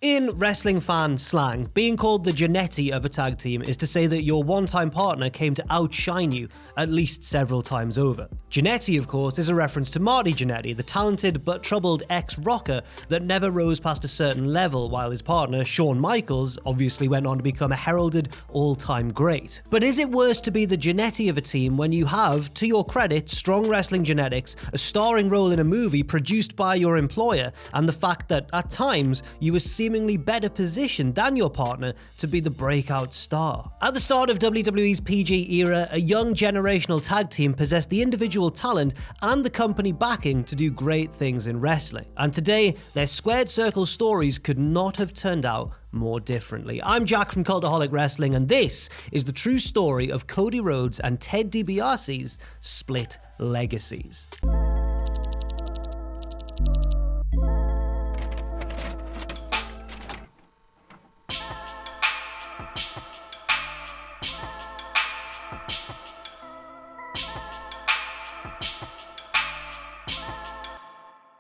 In wrestling fan slang, being called the Genetti of a tag team is to say that your one-time partner came to outshine you at least several times over. Genetti, of course, is a reference to Marty Genetti, the talented but troubled ex-rocker that never rose past a certain level, while his partner, Shawn Michaels, obviously went on to become a heralded all-time great. But is it worse to be the Genetti of a team when you have, to your credit, strong wrestling genetics, a starring role in a movie produced by your employer, and the fact that, at times, you were seemingly better positioned than your partner to be the breakout star? At the start of WWE's PG era, a young generational tag team possessed the individual talent and the company backing to do great things in wrestling. And today, their squared circle stories could not have turned out more differently. I'm Jack from Cultaholic Wrestling, and this is the true story of Cody Rhodes and Ted DiBiase's split legacies.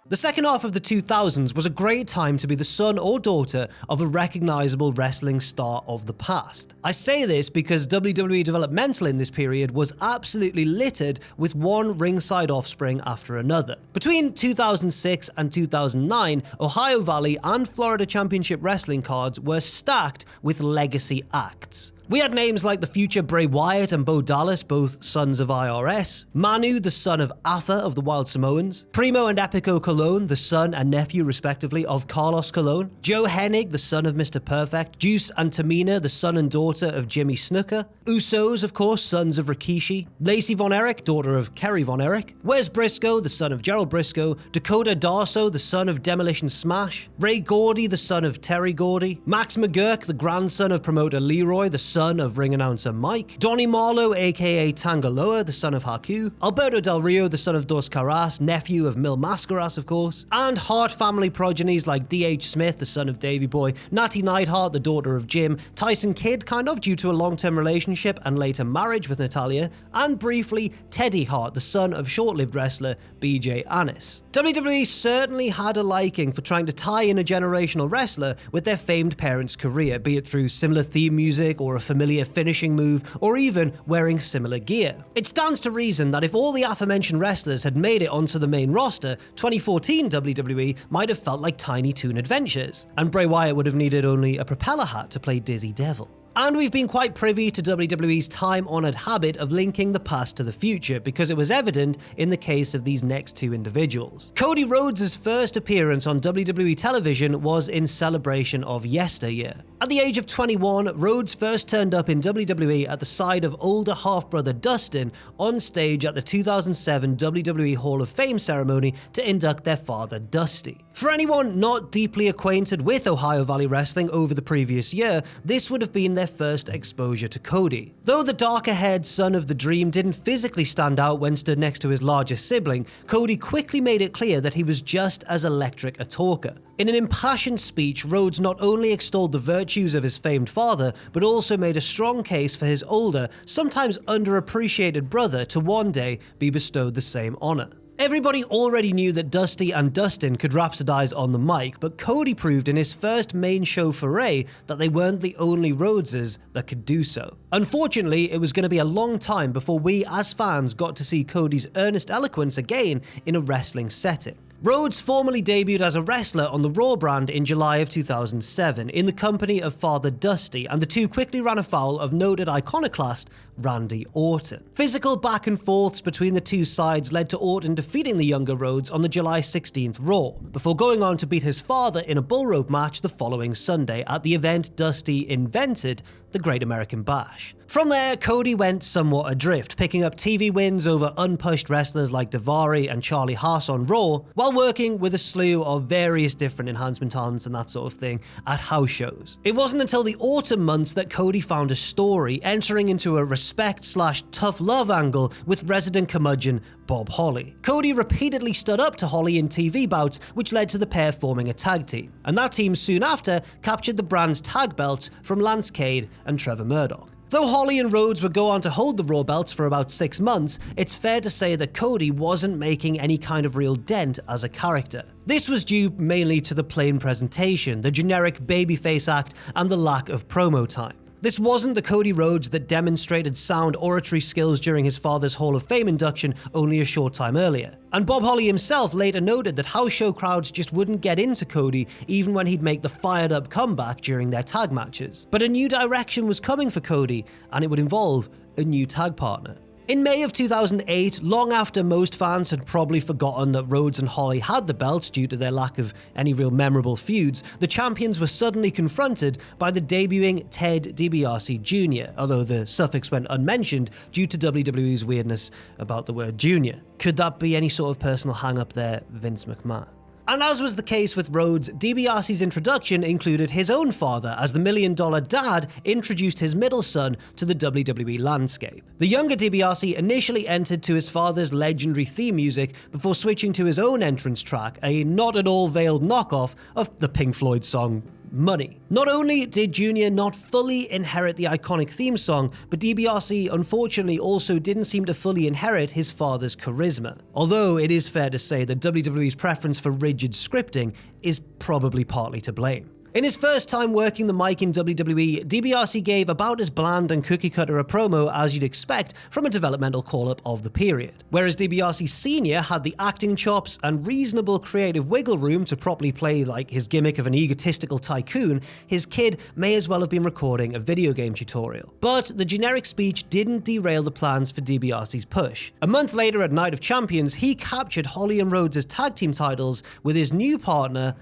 The second half of the 2000s was a great time to be the son or daughter of a recognizable wrestling star of the past. I say this because WWE developmental in this period was absolutely littered with one ringside offspring after another. Between 2006 and 2009, Ohio Valley and Florida Championship Wrestling cards were stacked with legacy acts. We had names like the future Bray Wyatt and Bo Dallas, both sons of IRS, Manu, the son of Afa of the Wild Samoans, Primo and Epico Colon, the son and nephew respectively of Carlos Colon, Joe Hennig, the son of Mr. Perfect, Juice and Tamina, the son and daughter of Jimmy Snuka, Usos, of course, sons of Rikishi, Lacey Von Erich, daughter of Kerry Von Erich, Wes Briscoe, the son of Gerald Briscoe, Dakota Darso, the son of Demolition Smash, Ray Gordy, the son of Terry Gordy, Max McGurk, the grandson of promoter Leroy, the son of ring announcer Mike, Donnie Marlowe, aka Tangaloa, the son of Haku, Alberto Del Rio, the son of Dos Caras, nephew of Mil Mascaras, of course, and Hart family progenies like D.H. Smith, the son of Davey Boy, Natty Neidhart, the daughter of Jim, Tyson Kidd, kind of due to a long-term relationship and later marriage with Natalia, and briefly Teddy Hart, the son of short-lived wrestler B.J. Annis. WWE certainly had a liking for trying to tie in a generational wrestler with their famed parents' career, be it through similar theme music or a familiar finishing move, or even wearing similar gear. It stands to reason that if all the aforementioned wrestlers had made it onto the main roster, 2014 WWE might have felt like Tiny Toon Adventures, and Bray Wyatt would have needed only a propeller hat to play Dizzy Devil. And we've been quite privy to WWE's time-honoured habit of linking the past to the future, because it was evident in the case of these next two individuals. Cody Rhodes' first appearance on WWE television was in celebration of yesteryear. At the age of 21, Rhodes first turned up in WWE at the side of older half-brother Dustin on stage at the 2007 WWE Hall of Fame ceremony to induct their father Dusty. For anyone not deeply acquainted with Ohio Valley Wrestling over the previous year, this would have been their first exposure to Cody. Though the darker-haired son of the Dream didn't physically stand out when stood next to his larger sibling, Cody quickly made it clear that he was just as electric a talker. In an impassioned speech, Rhodes not only extolled the virtues of his famed father, but also made a strong case for his older, sometimes underappreciated brother to one day be bestowed the same honor. Everybody already knew that Dusty and Dustin could rhapsodize on the mic, but Cody proved in his first main show foray that they weren't the only Rhodeses that could do so. Unfortunately, it was going to be a long time before we as fans got to see Cody's earnest eloquence again in a wrestling setting. Rhodes formally debuted as a wrestler on the Raw brand in July of 2007 in the company of Father Dusty, and the two quickly ran afoul of noted iconoclast Randy Orton. Physical back and forths between the two sides led to Orton defeating the younger Rhodes on the July 16th Raw, before going on to beat his father in a bull rope match the following Sunday at the event Dusty invented, the Great American Bash. From there, Cody went somewhat adrift, picking up TV wins over unpushed wrestlers like Daivari and Charlie Haas on Raw, while working with a slew of various different enhancement talents and that sort of thing at house shows. It wasn't until the autumn months that Cody found a story, entering into a respect/tough love angle with resident curmudgeon Bob Holly. Cody repeatedly stood up to Holly in TV bouts, which led to the pair forming a tag team, and that team soon after captured the brand's tag belts from Lance Cade and Trevor Murdoch. Though Holly and Rhodes would go on to hold the Raw belts for about 6 months, it's fair to say that Cody wasn't making any kind of real dent as a character. This was due mainly to the plain presentation, the generic babyface act, and the lack of promo time. This wasn't the Cody Rhodes that demonstrated sound oratory skills during his father's Hall of Fame induction only a short time earlier. And Bob Holly himself later noted that house show crowds just wouldn't get into Cody even when he'd make the fired up comeback during their tag matches. But a new direction was coming for Cody, and it would involve a new tag partner. In May of 2008, long after most fans had probably forgotten that Rhodes and Holly had the belts due to their lack of any real memorable feuds, the champions were suddenly confronted by the debuting Ted DiBiase Jr., although the suffix went unmentioned due to WWE's weirdness about the word Jr. Could that be any sort of personal hang-up there, Vince McMahon? And as was the case with Rhodes, DiBiase's introduction included his own father, as the $1 Million Dad introduced his middle son to the WWE landscape. The younger DiBiase initially entered to his father's legendary theme music before switching to his own entrance track, a not at all veiled knockoff of the Pink Floyd song Money. Not only did Jr. not fully inherit the iconic theme song, but DiBiase unfortunately also didn't seem to fully inherit his father's charisma. Although it is fair to say that WWE's preference for rigid scripting is probably partly to blame. In his first time working the mic in WWE, DiBiase gave about as bland and cookie-cutter a promo as you'd expect from a developmental call-up of the period. Whereas DiBiase Sr. had the acting chops and reasonable creative wiggle room to properly play like his gimmick of an egotistical tycoon, his kid may as well have been recording a video game tutorial. But the generic speech didn't derail the plans for DiBiase's push. A month later at Night of Champions, he captured Holly and Rhodes' tag team titles with his new partner,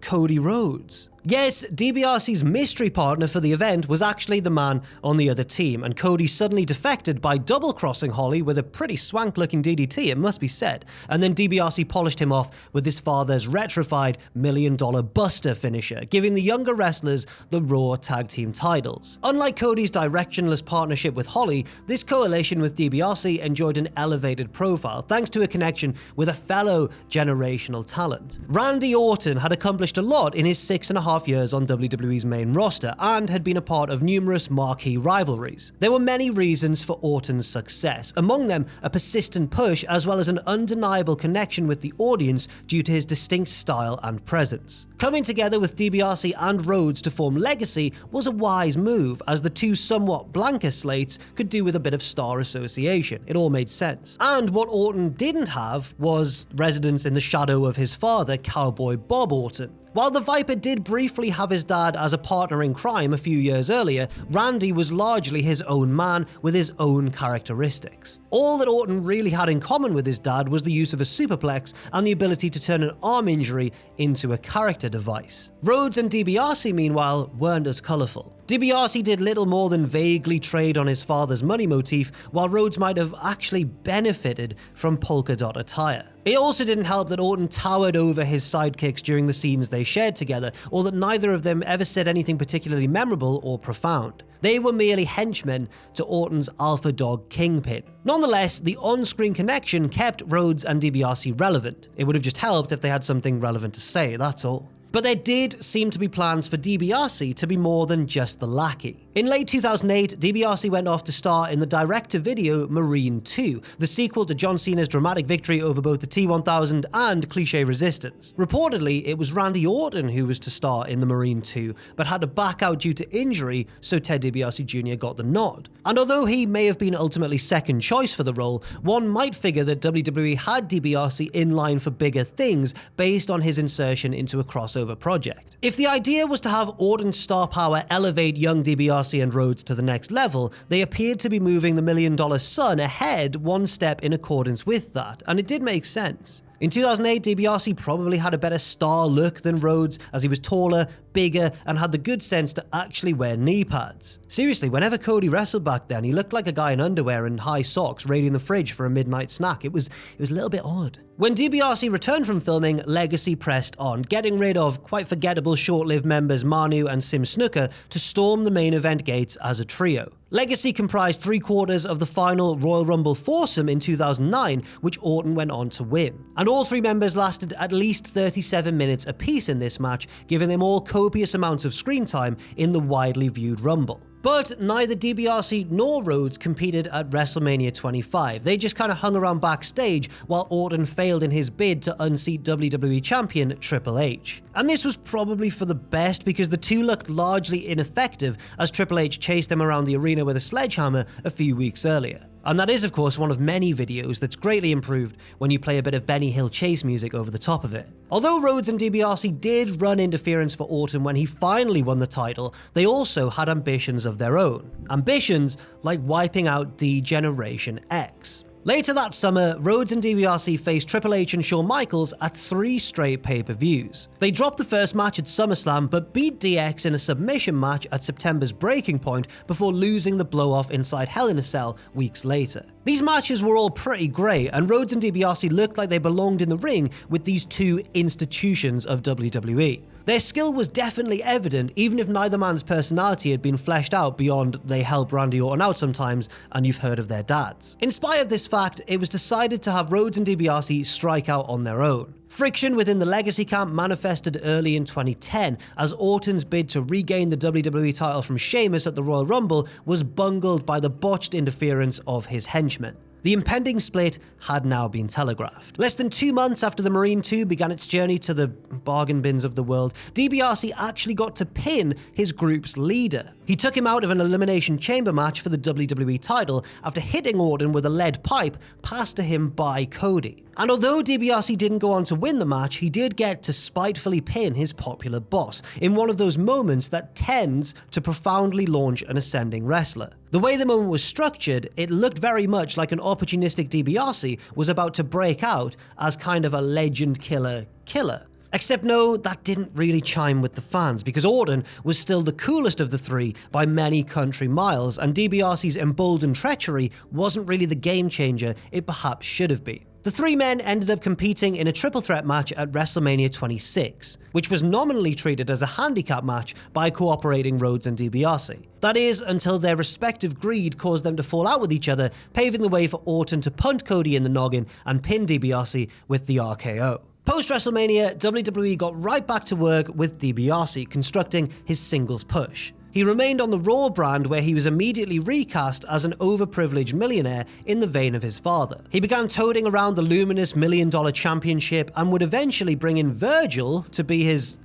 Cody Rhodes. Yes, DiBiase's mystery partner for the event was actually the man on the other team, and Cody suddenly defected by double-crossing Holly with a pretty swank-looking DDT, it must be said, and then DiBiase polished him off with his father's retrified $1 Million Buster finisher, giving the younger wrestlers the Raw tag team titles. Unlike Cody's directionless partnership with Holly, this coalition with DiBiase enjoyed an elevated profile thanks to a connection with a fellow generational talent. Randy Orton had accomplished a lot in his 6.5 years on WWE's main roster and had been a part of numerous marquee rivalries. There were many reasons for Orton's success, among them a persistent push as well as an undeniable connection with the audience due to his distinct style and presence. Coming together with DiBiase and Rhodes to form Legacy was a wise move, as the two somewhat blanker slates could do with a bit of star association. It all made sense. And what Orton didn't have was residence in the shadow of his father, Cowboy Bob Orton. While the Viper did briefly have his dad as a partner in crime a few years earlier, Randy was largely his own man with his own characteristics. All that Orton really had in common with his dad was the use of a superplex and the ability to turn an arm injury into a character device. Rhodes and DiBiase, meanwhile, weren't as colourful. DiBiase did little more than vaguely trade on his father's money motif, while Rhodes might have actually benefited from polka dot attire. It also didn't help that Orton towered over his sidekicks during the scenes they shared together, or that neither of them ever said anything particularly memorable or profound. They were merely henchmen to Orton's alpha dog Kingpin. Nonetheless, the on-screen connection kept Rhodes and DiBiase relevant. It would have just helped if they had something relevant to say, that's all. But there did seem to be plans for DiBiase to be more than just the lackey. In late 2008, DiBiase went off to star in the direct-to-video Marine 2, the sequel to John Cena's dramatic victory over both the T-1000 and Cliché Resistance. Reportedly, it was Randy Orton who was to star in the Marine 2, but had to back out due to injury, so Ted DiBiase Jr. got the nod. And although he may have been ultimately second choice for the role, one might figure that WWE had DiBiase in line for bigger things based on his insertion into a crossover project. If the idea was to have Orton's star power elevate young DiBiase and Rhodes to the next level, they appeared to be moving the $1 Million Son ahead one step in accordance with that, and it did make sense. In 2008, DiBiase probably had a better star look than Rhodes, as he was taller, bigger, and had the good sense to actually wear knee pads. Seriously, whenever Cody wrestled back then, he looked like a guy in underwear and high socks raiding the fridge for a midnight snack. It was a little bit odd. When DiBiase returned from filming, Legacy pressed on, getting rid of quite forgettable short-lived members Manu and Sim Snuka to storm the main event gates as a trio. Legacy comprised 3/4 of the final Royal Rumble foursome in 2009, which Orton went on to win. And all three members lasted at least 37 minutes apiece in this match, giving them all copious amounts of screen time in the widely viewed Rumble. But neither DiBiase nor Rhodes competed at WrestleMania 25. They just kind of hung around backstage while Orton failed in his bid to unseat WWE Champion Triple H. And this was probably for the best because the two looked largely ineffective as Triple H chased them around the arena with a sledgehammer a few weeks earlier. And that is, of course, one of many videos that's greatly improved when you play a bit of Benny Hill Chase music over the top of it. Although Rhodes and DiBiase did run interference for Orton when he finally won the title, they also had ambitions of their own. Ambitions like wiping out D-Generation X. Later that summer, Rhodes and DiBiase faced Triple H and Shawn Michaels at 3 straight pay-per-views. They dropped the first match at SummerSlam but beat DX in a submission match at September's Breaking Point before losing the blow-off inside Hell in a Cell weeks later. These matches were all pretty great, and Rhodes and DiBiase looked like they belonged in the ring with these two institutions of WWE. Their skill was definitely evident, even if neither man's personality had been fleshed out beyond they help Randy Orton out sometimes and you've heard of their dads. In spite of this fact, it was decided to have Rhodes and DiBiase strike out on their own. Friction within the Legacy camp manifested early in 2010 as Orton's bid to regain the WWE title from Sheamus at the Royal Rumble was bungled by the botched interference of his henchmen. The impending split had now been telegraphed. Less than 2 months after the Marine 2 began its journey to the bargain bins of the world, DiBiase actually got to pin his group's leader. He took him out of an Elimination Chamber match for the WWE title after hitting Orton with a lead pipe passed to him by Cody. And although DiBiase didn't go on to win the match, he did get to spitefully pin his popular boss in one of those moments that tends to profoundly launch an ascending wrestler. The way the moment was structured, it looked very much like an opportunistic DiBiase was about to break out as kind of a legend killer. Except no, that didn't really chime with the fans because Orton was still the coolest of the three by many country miles, and DiBiase's emboldened treachery wasn't really the game changer it perhaps should have been. The three men ended up competing in a triple threat match at WrestleMania 26, which was nominally treated as a handicap match by cooperating Rhodes and DiBiase. That is, until their respective greed caused them to fall out with each other, paving the way for Orton to punt Cody in the noggin and pin DiBiase with the RKO. Post-WrestleMania, WWE got right back to work with DiBiase, constructing his singles push. He remained on the Raw brand where he was immediately recast as an overprivileged millionaire in the vein of his father. He began toting around the luminous $1 Million Championship and would eventually bring in Virgil to be his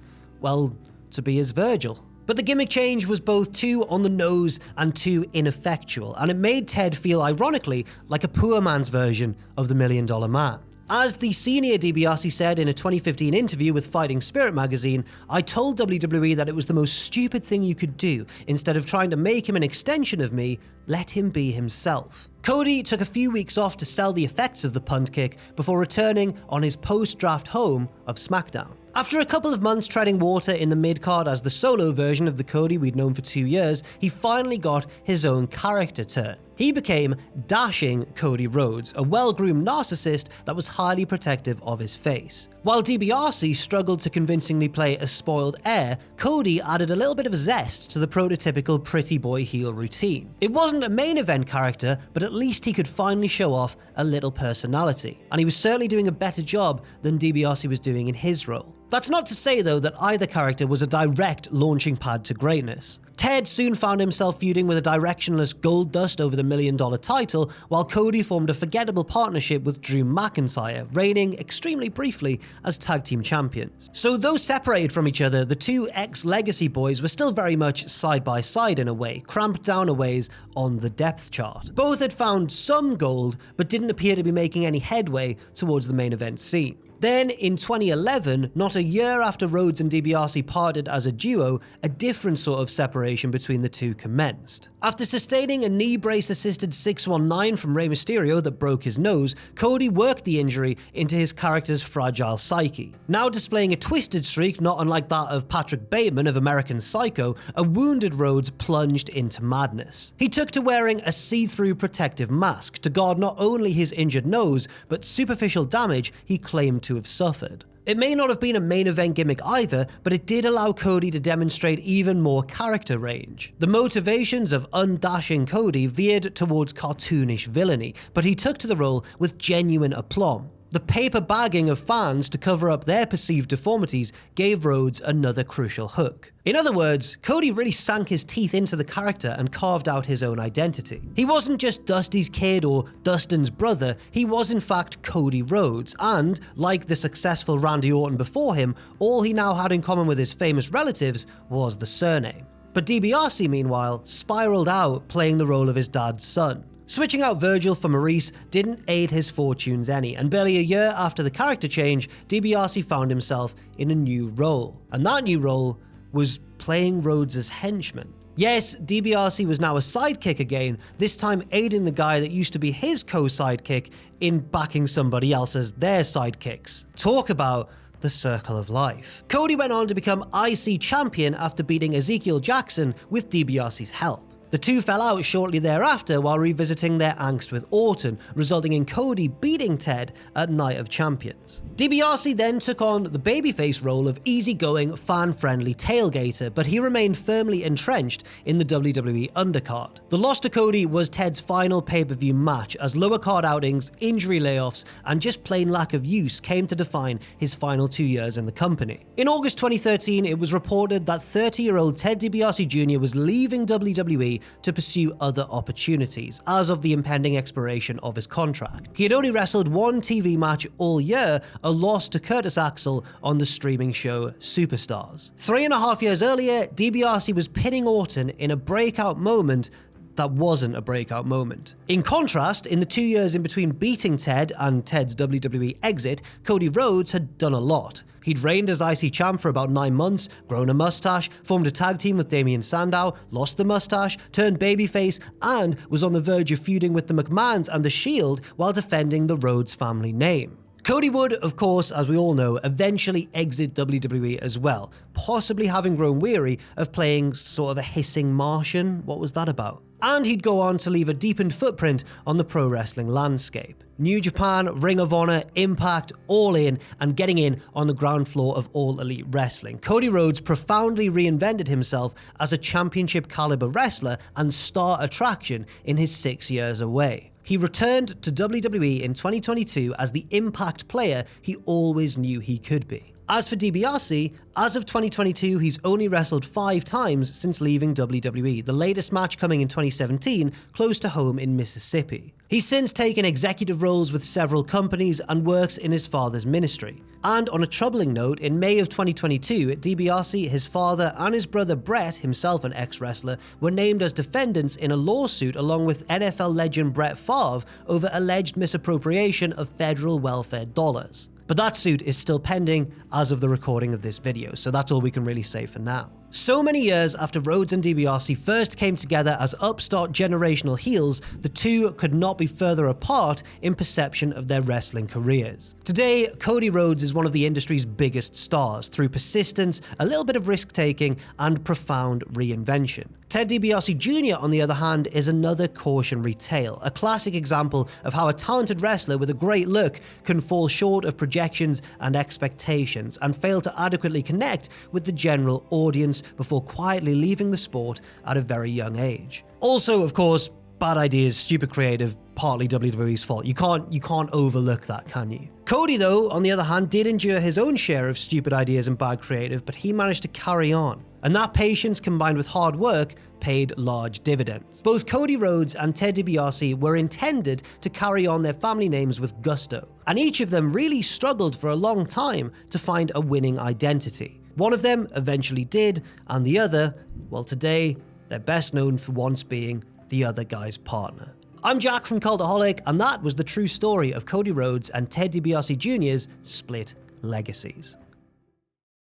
Virgil. But the gimmick change was both too on the nose and too ineffectual, and it made Ted feel ironically like a poor man's version of the $1 Million Man. As the senior DiBiase said in a 2015 interview with Fighting Spirit magazine, "I told WWE that it was the most stupid thing you could do. Instead of trying to make him an extension of me, let him be himself." Cody took a few weeks off to sell the effects of the punt kick before returning on his post-draft home of SmackDown. After a couple of months treading water in the mid-card as the solo version of the Cody we'd known for 2 years, he finally got his own character turn. He became Dashing Cody Rhodes, a well-groomed narcissist that was highly protective of his face. While DiBiase struggled to convincingly play a spoiled heir, Cody added a little bit of zest to the prototypical pretty boy heel routine. It wasn't a main event character, but at least he could finally show off a little personality, and he was certainly doing a better job than DiBiase was doing in his role. That's not to say, though, that either character was a direct launching pad to greatness. Ted soon found himself feuding with a directionless Goldust over the $1 Million title, while Cody formed a forgettable partnership with Drew McIntyre, reigning extremely briefly as tag team champions. So though separated from each other, the two ex-Legacy boys were still very much side by side in a way, cramped down a ways on the depth chart. Both had found some gold, but didn't appear to be making any headway towards the main event scene. Then, in 2011, not a year after Rhodes and DiBiase parted as a duo, a different sort of separation between the two commenced. After sustaining a knee brace-assisted 619 from Rey Mysterio that broke his nose, Cody worked the injury into his character's fragile psyche. Now displaying a twisted streak not unlike that of Patrick Bateman of American Psycho, a wounded Rhodes plunged into madness. He took to wearing a see-through protective mask to guard not only his injured nose, but superficial damage he claimed to have suffered. It may not have been a main event gimmick either, but it did allow Cody to demonstrate even more character range. The motivations of Undashing Cody veered towards cartoonish villainy, but he took to the role with genuine aplomb. The paper bagging of fans to cover up their perceived deformities gave Rhodes another crucial hook. In other words, Cody really sank his teeth into the character and carved out his own identity. He wasn't just Dusty's kid or Dustin's brother, he was in fact Cody Rhodes, and, like the successful Randy Orton before him, all he now had in common with his famous relatives was the surname. But DiBiase, meanwhile, spiraled out playing the role of his dad's son. Switching out Virgil for Maurice didn't aid his fortunes any, and barely a year after the character change, DiBiase found himself in a new role. And that new role was playing Rhodes' henchman. Yes, DiBiase was now a sidekick again, this time aiding the guy that used to be his co-sidekick in backing somebody else as their sidekicks. Talk about the circle of life. Cody went on to become IC champion after beating Ezekiel Jackson with DiBiase's help. The two fell out shortly thereafter while revisiting their angst with Orton, resulting in Cody beating Ted at Night of Champions. DiBiase then took on the babyface role of easygoing, fan-friendly tailgater, but he remained firmly entrenched in the WWE undercard. The loss to Cody was Ted's final pay-per-view match, as lower card outings, injury layoffs, and just plain lack of use came to define his final 2 years in the company. In August 2013, it was reported that 30-year-old Ted DiBiase Jr. was leaving WWE to pursue other opportunities, as of the impending expiration of his contract. He had only wrestled one TV match all year, a loss to Curtis Axel on the streaming show Superstars. 3.5 years earlier, DiBiase was pinning Orton in a breakout moment that wasn't a breakout moment. In contrast, in the 2 years in between beating Ted and Ted's WWE exit, Cody Rhodes had done a lot. He'd reigned as IC champ for about 9 months, grown a mustache, formed a tag team with Damien Sandow, lost the mustache, turned babyface, and was on the verge of feuding with the McMahons and The Shield while defending the Rhodes family name. Cody would, of course, as we all know, eventually exit WWE as well, possibly having grown weary of playing sort of a hissing Martian. What was that about? And he'd go on to leave a deepened footprint on the pro wrestling landscape. New Japan, Ring of Honor, Impact, All In, and getting in on the ground floor of All Elite Wrestling. Cody Rhodes profoundly reinvented himself as a championship caliber wrestler and star attraction in his 6 years away. He returned to WWE in 2022 as the impact player he always knew he could be. As for DiBiase, as of 2022, he's only wrestled 5 times since leaving WWE, the latest match coming in 2017, close to home in Mississippi. He's since taken executive roles with several companies and works in his father's ministry. And on a troubling note, in May of 2022, DiBiase, his father, and his brother Brett, himself an ex-wrestler, were named as defendants in a lawsuit along with NFL legend Brett Favre over alleged misappropriation of federal welfare dollars. But that suit is still pending as of the recording of this video, so that's all we can really say for now. So many years after Rhodes and DiBiase first came together as upstart generational heels, the two could not be further apart in perception of their wrestling careers. Today, Cody Rhodes is one of the industry's biggest stars through persistence, a little bit of risk-taking, and profound reinvention. Ted DiBiase Jr., on the other hand, is another cautionary tale, a classic example of how a talented wrestler with a great look can fall short of projections and expectations and fail to adequately connect with the general audience before quietly leaving the sport at a very young age. Also, of course, bad ideas, stupid creative, partly WWE's fault. You can't overlook that, can you? Cody, though, on the other hand, did endure his own share of stupid ideas and bad creative, but he managed to carry on. And that patience, combined with hard work, paid large dividends. Both Cody Rhodes and Ted DiBiase were intended to carry on their family names with gusto, and each of them really struggled for a long time to find a winning identity. One of them eventually did, and the other, well, today, they're best known for once being the other guy's partner. I'm Jack from Cultaholic, and that was the true story of Cody Rhodes and Ted DiBiase Jr.'s split legacies.